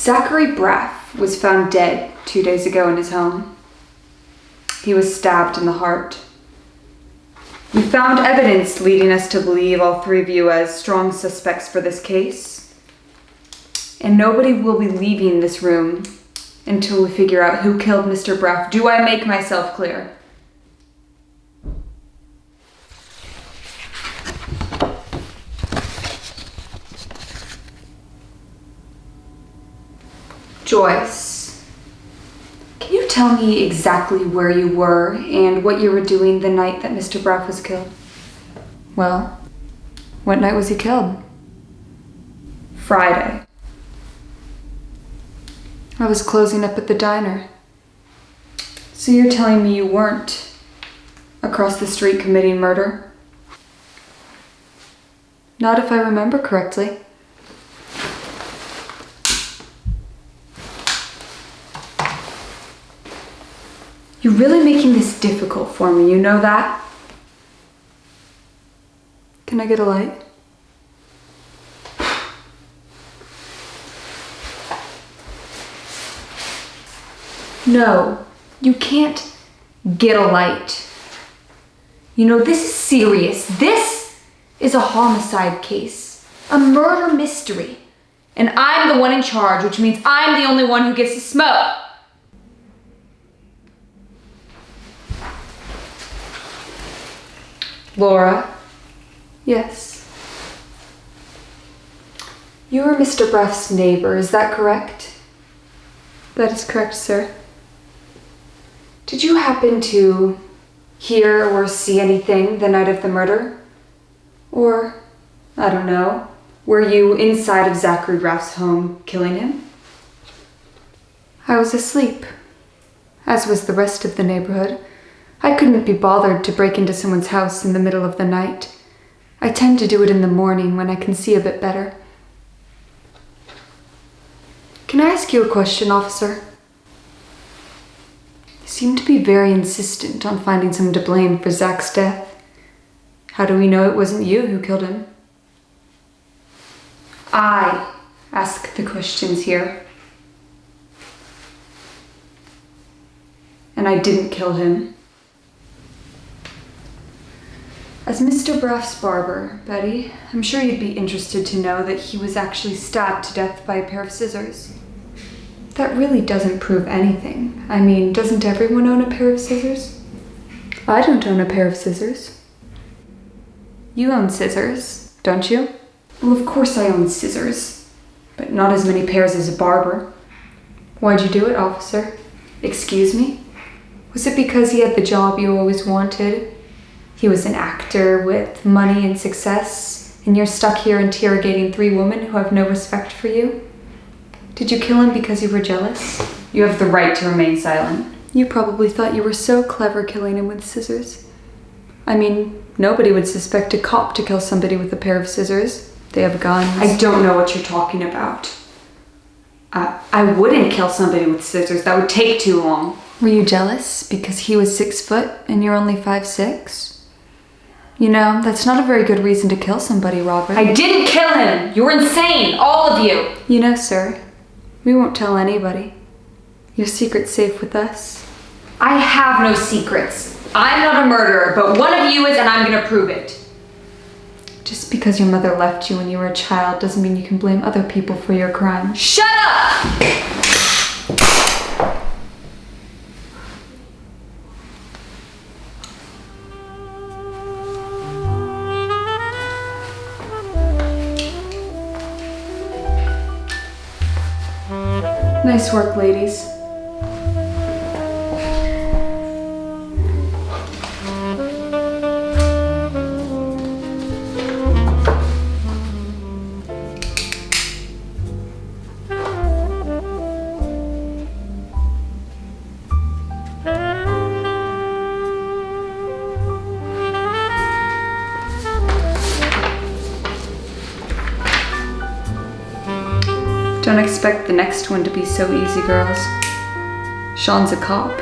Zachary Braff was found dead 2 days ago in his home. He was stabbed in the heart. We found evidence leading us to believe all three of you as strong suspects for this case. And nobody will be leaving this room until we figure out who killed Mr. Braff. Do I make myself clear? Joyce, can you tell me exactly where you were and what you were doing the night that Mr. Braff was killed? Well, what night was he killed? Friday. I was closing up at the diner. So you're telling me you weren't across the street committing murder? Not if I remember correctly. You're really making this difficult for me, you know that? Can I get a light? No, you can't get a light. You know, this is serious. This is a homicide case, a murder mystery. And I'm the one in charge, which means I'm the only one who gets to smoke. Laura? Yes. You are Mr. Braff's neighbor, is that correct? That is correct, sir. Did you happen to hear or see anything the night of the murder? Or, I don't know, were you inside of Zachary Braff's home killing him? I was asleep, as was the rest of the neighborhood. I couldn't be bothered to break into someone's house in the middle of the night. I tend to do it in the morning when I can see a bit better. Can I ask you a question, officer? You seem to be very insistent on finding someone to blame for Zach's death. How do we know it wasn't you who killed him? I ask the questions here. And I didn't kill him. As Mr. Braff's barber, Betty, I'm sure you'd be interested to know that he was actually stabbed to death by a pair of scissors. That really doesn't prove anything. I mean, doesn't everyone own a pair of scissors? I don't own a pair of scissors. You own scissors, don't you? Well, of course I own scissors, but not as many pairs as a barber. Why'd you do it, officer? Excuse me? Was it because he had the job you always wanted? He was an actor with money and success, and you're stuck here interrogating three women who have no respect for you? Did you kill him because you were jealous? You have the right to remain silent. You probably thought you were so clever killing him with scissors. I mean, nobody would suspect a cop to kill somebody with a pair of scissors. They have guns. I don't know what you're talking about. I wouldn't kill somebody with scissors. That would take too long. Were you jealous because he was 6 foot and you're only 5'6"? You know, that's not a very good reason to kill somebody, Robert. I didn't kill him! You're insane, all of you! You know, sir, we won't tell anybody. Your secret's safe with us. I have no secrets. I'm not a murderer, but one of you is, and I'm gonna prove it. Just because your mother left you when you were a child doesn't mean you can blame other people for your crimes. Shut up! Nice work, ladies. Don't expect the next one to be so easy, girls. Sean's a cop.